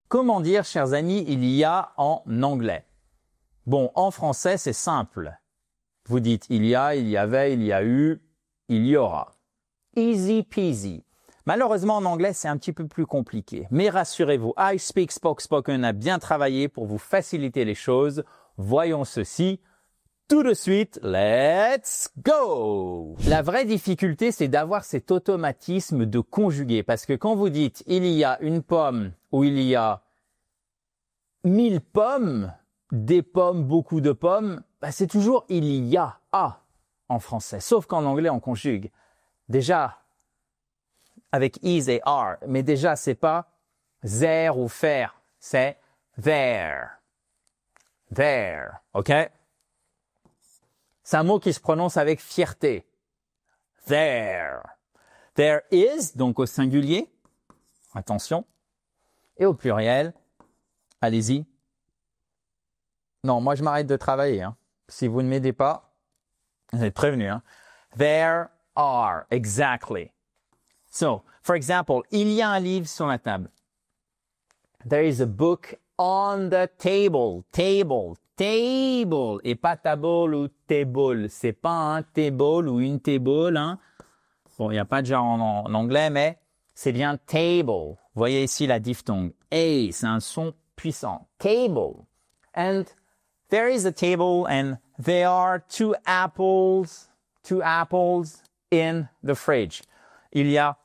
Comment dire, chers amis, il y a en anglais? Bon, en français, c'est simple. Vous dites il y a, il y avait, il y a eu, il y aura. Easy peasy. Malheureusement, en anglais, c'est un petit peu plus compliqué. Mais rassurez-vous, I Speak Spoke Spoken a bien travaillé pour vous faciliter les choses. Voyons ceci tout de suite. Let's go! La vraie difficulté, c'est d'avoir cet automatisme de conjuguer. Parce que quand vous dites il y a une pomme ou il y a 1000 pommes, des pommes, beaucoup de pommes, bah c'est toujours il y a en français. Sauf qu'en anglais, on conjugue. Déjà, avec is et are, mais déjà, c'est pas there ou faire, c'est there. There, ok? C'est un mot qui se prononce avec fierté. There. There is, donc au singulier, attention, et au pluriel, allez-y. Non, moi je m'arrête de travailler. Hein. Si vous ne m'aidez pas, vous êtes prévenus. Hein. There are, exactly. So, for example, il y a un livre sur la table. There is a book on the table. Table. Table. Et pas table ou table. C'est pas un table ou une table. Hein. Bon, il n'y a pas de genre en anglais, mais c'est bien table. Vous voyez ici la diphtongue. A, c'est un son puissant. Table. And there is a table and there are two apples in the fridge. Il y a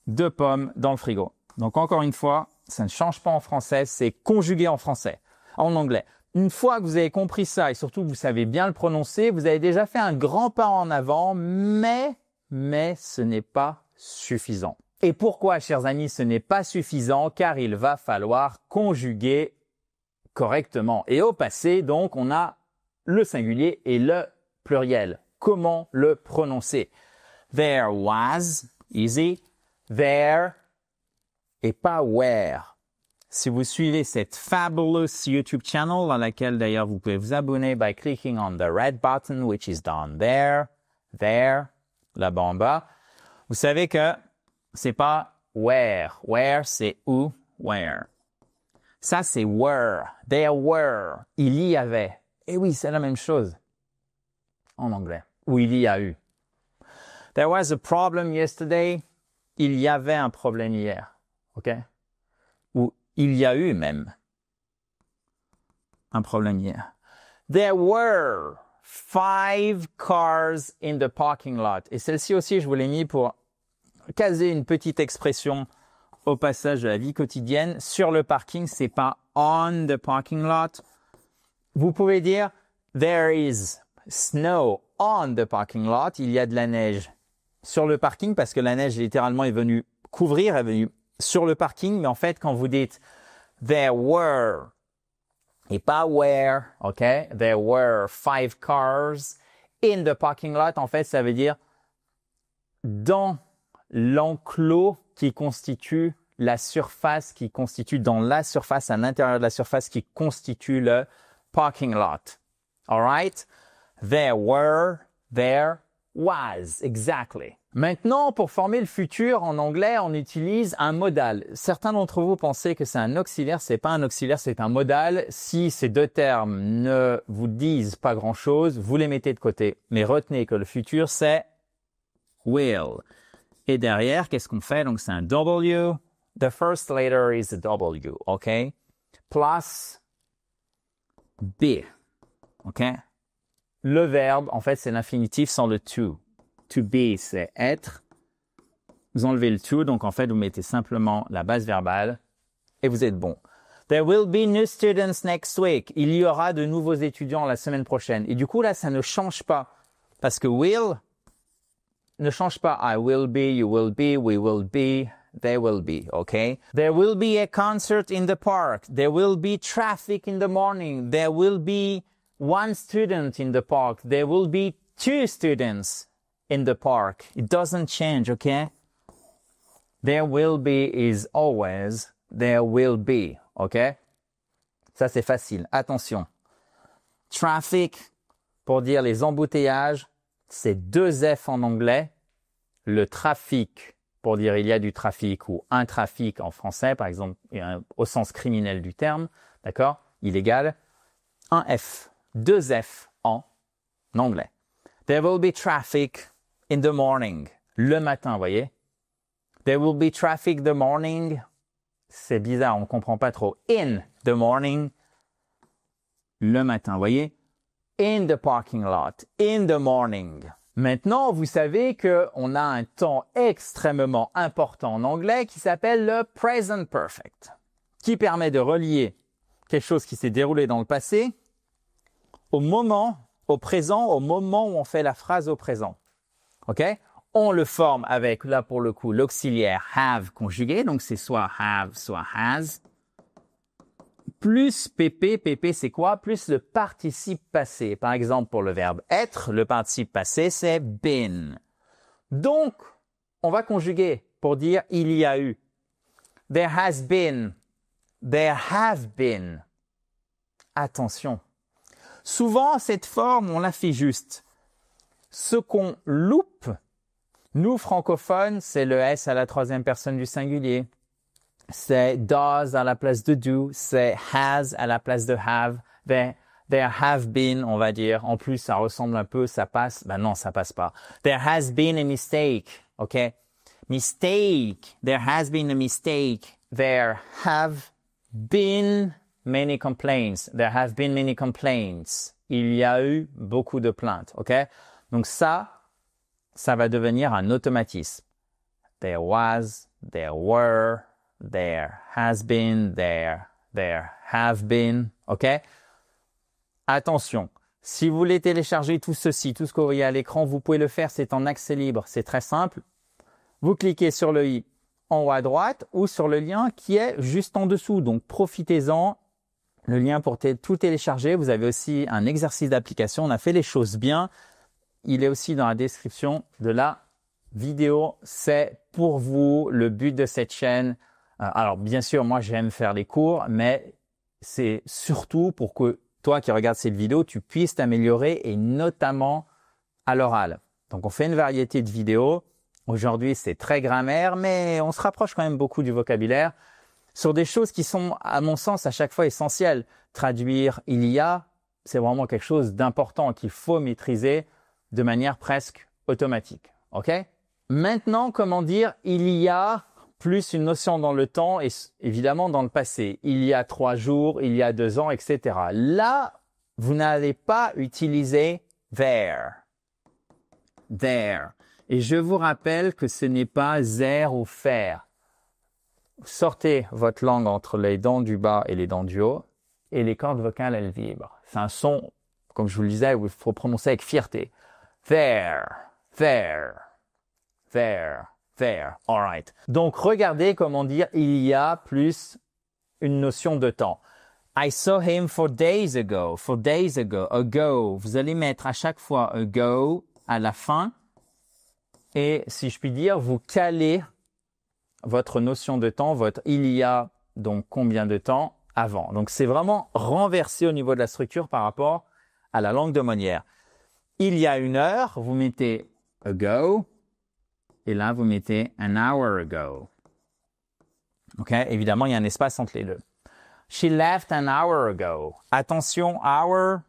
2 pommes dans le frigo. Donc encore une fois, ça ne change pas en français, c'est conjugué en français, en anglais. Une fois que vous avez compris ça et surtout que vous savez bien le prononcer, vous avez déjà fait un grand pas en avant, mais ce n'est pas suffisant. Et pourquoi, chers amis, ce n'est pas suffisant? Car il va falloir conjuguer correctement. Et au passé, donc, on a le singulier et le pluriel. Comment le prononcer? There was, easy. There et pas where. Si vous suivez cette fabulous YouTube channel, dans laquelle d'ailleurs vous pouvez vous abonner by clicking on the red button which is down there, là-bas en bas, vous savez que c'est pas where. Where, c'est où, where. Ça, c'est were. There were. Il y avait. Et oui, c'est la même chose en anglais. Ou il y a eu. There was a problem yesterday. Il y avait un problème hier. OK? Ou il y a eu même un problème hier. There were 5 cars in the parking lot. Et celle-ci aussi, je vous l'ai mis pour caser une petite expression au passage de la vie quotidienne. Sur le parking, c'est pas on the parking lot. Vous pouvez dire there is snow on the parking lot. Il y a de la neige sur le parking parce que la neige littéralement est venue couvrir, est venue sur le parking. Mais en fait, quand vous dites there were et pas where, ok? There were 5 cars in the parking lot. En fait, ça veut dire dans l'enclos qui constitue la surface, qui constitue dans la surface, à l'intérieur de la surface qui constitue le parking lot. All right? There were, there was, exactly. Maintenant, pour former le futur en anglais, on utilise un modal. Certains d'entre vous pensaient que c'est un auxiliaire. C'est pas un auxiliaire, c'est un modal. Si ces deux termes ne vous disent pas grand-chose, vous les mettez de côté. Mais retenez que le futur, c'est will. Et derrière, qu'est-ce qu'on fait? Donc, c'est un W. The first letter is a W, OK? Plus be, OK? Le verbe, en fait, c'est l'infinitif sans le to. To be, c'est être. Vous enlevez le to, donc en fait, vous mettez simplement la base verbale et vous êtes bon. There will be new students next week. Il y aura de nouveaux étudiants la semaine prochaine. Et du coup, là, ça ne change pas. Parce que will ne change pas. I will be, you will be, we will be, they will be, okay? There will be a concert in the park. There will be traffic in the morning. There will be 1 student in the park. There will be 2 students in the park. It doesn't change, okay? There will be is always there will be, okay? Ça, c'est facile. Attention. Traffic, pour dire les embouteillages, c'est 2 F en anglais. Le trafic, pour dire il y a du trafic ou un trafic en français, par exemple, au sens criminel du terme, d'accord, illégal, un F, deux F en anglais. There will be traffic in the morning. Le matin, vous voyez. There will be traffic the morning. C'est bizarre, on ne comprend pas trop. In the morning. Le matin, vous voyez. In the parking lot. In the morning. Maintenant, vous savez qu'on a un temps extrêmement important en anglais qui s'appelle le present perfect, qui permet de relier quelque chose qui s'est déroulé dans le passé au moment, au présent, au moment où on fait la phrase au présent. OK? On le forme avec, là pour le coup, l'auxiliaire have conjugué, donc c'est soit have, soit has, plus pp, pp c'est quoi? Plus le participe passé. Par exemple, pour le verbe être, le participe passé c'est been. Donc, on va conjuguer pour dire il y a eu. There has been, there have been. Attention. Souvent, cette forme, on la fait juste. Ce qu'on loupe, nous, francophones, c'est le S à la troisième personne du singulier. C'est does à la place de do. C'est has à la place de have. There have been, on va dire. En plus, ça ressemble un peu, ça passe. Ben non, ça passe pas. There has been a mistake. OK? Mistake. There has been a mistake. There have been many complaints. There have been many complaints. Il y a eu beaucoup de plaintes. OK? Donc ça va devenir un automatisme. There was, there were, there has been, there have been. OK? Attention. Si vous voulez télécharger tout ceci, tout ce que vous voyez à l'écran, vous pouvez le faire. C'est en accès libre. C'est très simple. Vous cliquez sur le i en haut à droite ou sur le lien qui est juste en dessous. Donc, profitez-en. Le lien pour tout télécharger. Vous avez aussi un exercice d'application. On a fait les choses bien. Il est aussi dans la description de la vidéo. C'est pour vous le but de cette chaîne. Alors, bien sûr, moi, j'aime faire les cours, mais c'est surtout pour que toi qui regardes cette vidéo, tu puisses t'améliorer et notamment à l'oral. Donc, on fait une variété de vidéos. Aujourd'hui, c'est très grammaire, mais on se rapproche quand même beaucoup du vocabulaire sur des choses qui sont, à mon sens, à chaque fois essentielles. Traduire il y a, c'est vraiment quelque chose d'important qu'il faut maîtriser de manière presque automatique. OK? Maintenant, comment dire il y a plus une notion dans le temps et évidemment dans le passé. Il y a 3 jours, il y a 2 ans, etc. Là, vous n'allez pas utiliser there. There. Et je vous rappelle que ce n'est pas there ou faire. Sortez votre langue entre les dents du bas et les dents du haut et les cordes vocales, elles vibrent. C'est un son, comme je vous le disais, où il faut prononcer avec fierté. There, there, there, there. All right. Donc, regardez comment dire il y a plus une notion de temps. I saw him 4 days ago. 4 days ago. Ago. Vous allez mettre à chaque fois ago à la fin. Et si je puis dire, vous calez votre notion de temps, votre il y a donc combien de temps avant. Donc, c'est vraiment renversé au niveau de la structure par rapport à la langue de Molière. Il y a 1 heure, vous mettez ago, et là, vous mettez an hour ago. OK? Évidemment, il y a un espace entre les deux. She left an hour ago. Attention, hour,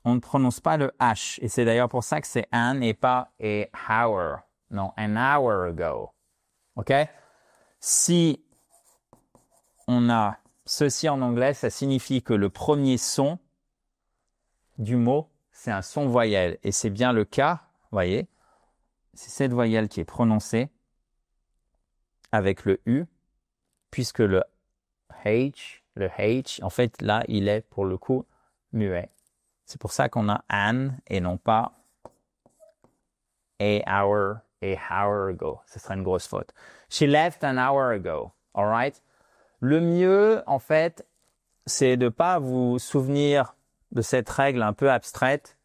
on ne prononce pas le H. Et c'est d'ailleurs pour ça que c'est an et pas a hour. Non, an hour ago. OK? Si on a ceci en anglais, ça signifie que le premier son du mot, c'est un son voyelle. Et c'est bien le cas, vous voyez, c'est cette voyelle qui est prononcée avec le U, puisque le H, en fait, là, il est pour le coup muet. C'est pour ça qu'on a an et non pas a hour ago. Ce serait une grosse faute. She left an hour ago. All right? Le mieux, en fait, c'est de ne pas vous souvenir de cette règle un peu abstraite.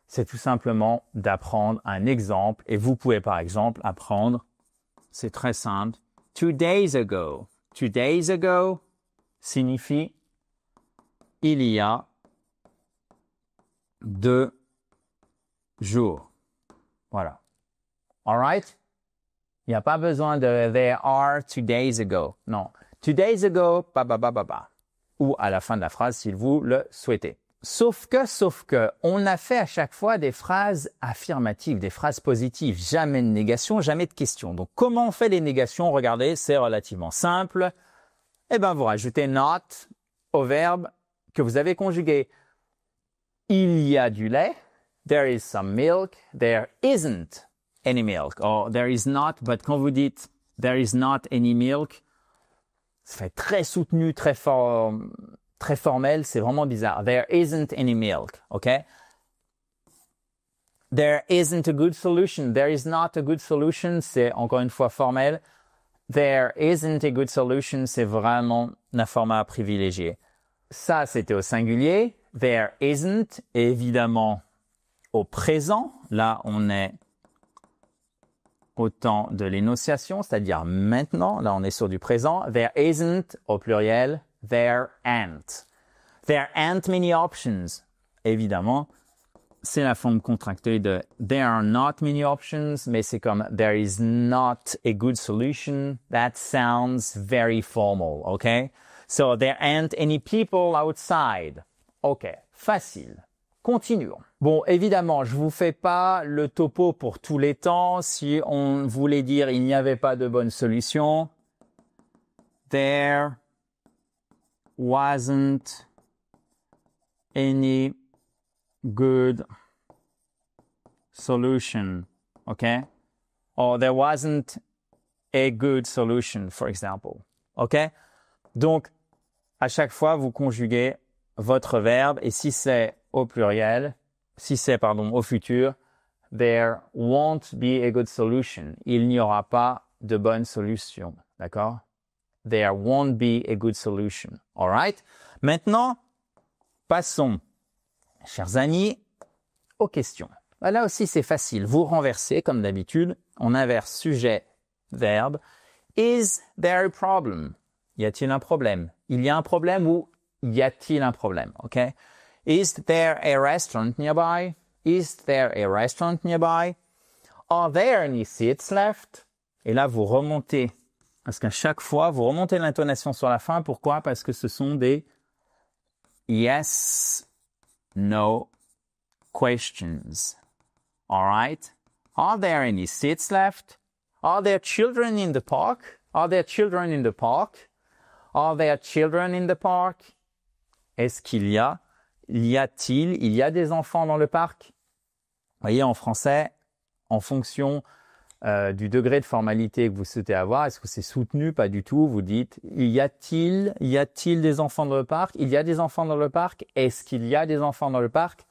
C'est tout simplement d'apprendre un exemple. Et vous pouvez, par exemple, apprendre, c'est très simple, 2 days ago. 2 days ago signifie il y a 2 jours. Voilà. All right? Il n'y a pas besoin de there are 2 days ago. Non. 2 days ago, ou à la fin de la phrase si vous le souhaitez. Sauf que, on a fait à chaque fois des phrases affirmatives, des phrases positives. Jamais de négation, jamais de question. Donc, comment on fait les négations? Regardez, c'est relativement simple. Eh ben, vous rajoutez not au verbe que vous avez conjugué. Il y a du lait. There is some milk. There isn't any milk. Or there is not, but quand vous dites there is not any milk, ça fait très soutenu, très formel, c'est vraiment bizarre. There isn't any milk, okay? There isn't a good solution. There is not a good solution, c'est encore une fois formel. There isn't a good solution, c'est vraiment un format privilégié. Ça, c'était au singulier. There isn't, évidemment, au présent. Là, on est au temps de l'énonciation, c'est-à-dire maintenant. Là, on est sur du présent. There isn't, au pluriel. There aren't. There aren't many options. Évidemment, c'est la forme contractée de there are not many options, mais c'est comme there is not a good solution. That sounds very formal, okay? So there aren't any people outside. Ok, facile. Continuons. Bon, évidemment, je vous fais pas le topo pour tous les temps. Si on voulait dire il n'y avait pas de bonne solution, there wasn't any good solution, okay? Or there wasn't a good solution, for example, okay? Donc, à chaque fois, vous conjuguez votre verbe et si c'est au pluriel, au futur, there won't be a good solution. Il n'y aura pas de bonne solution, d'accord? There won't be a good solution. All right? Maintenant, passons, chers amis, aux questions. Là aussi, c'est facile. Vous renversez, comme d'habitude. On inverse sujet, verbe. Is there a problem? Y a-t-il un problème? Il y a un problème ou y a-t-il un problème? OK? Is there a restaurant nearby? Is there a restaurant nearby? Are there any seats left? Et là, vous remontez. Parce qu'à chaque fois, vous remontez l'intonation sur la fin. Pourquoi? Parce que ce sont des yes, no questions. All right? Are there any seats left? Are there children in the park? Are there children in the park? Are there children in the park? Est-ce qu'il y a? Y a-t-il? Il y a des enfants dans le parc? Vous voyez, en français, en fonction du degré de formalité que vous souhaitez avoir, est-ce que c'est soutenu? Pas du tout. Vous dites, y a-t-il des enfants dans le parc? Il y a des enfants dans le parc? Est-ce qu'il y a des enfants dans le parc?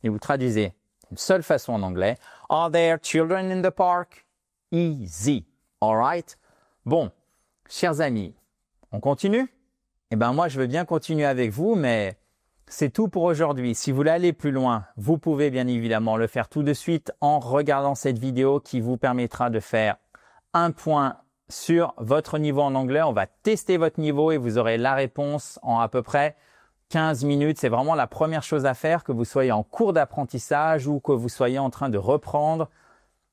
Et vous traduisez une seule façon en anglais. Are there children in the park? Easy. All right? Bon, chers amis, on continue? Eh ben moi, je veux bien continuer avec vous, mais c'est tout pour aujourd'hui. Si vous voulez aller plus loin, vous pouvez bien évidemment le faire tout de suite en regardant cette vidéo qui vous permettra de faire un point sur votre niveau en anglais. On va tester votre niveau et vous aurez la réponse en à peu près 15 minutes. C'est vraiment la première chose à faire, que vous soyez en cours d'apprentissage ou que vous soyez en train de reprendre,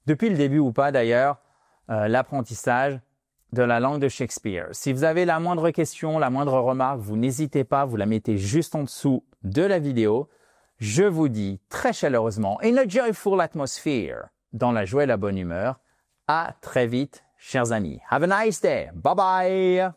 depuis le début ou pas d'ailleurs, l'apprentissage de la langue de Shakespeare. Si vous avez la moindre question, la moindre remarque, vous n'hésitez pas, vous la mettez juste en dessous de la vidéo. Je vous dis très chaleureusement, in a joyful atmosphere, dans la joie et la bonne humeur, à très vite, chers amis. Have a nice day. Bye bye.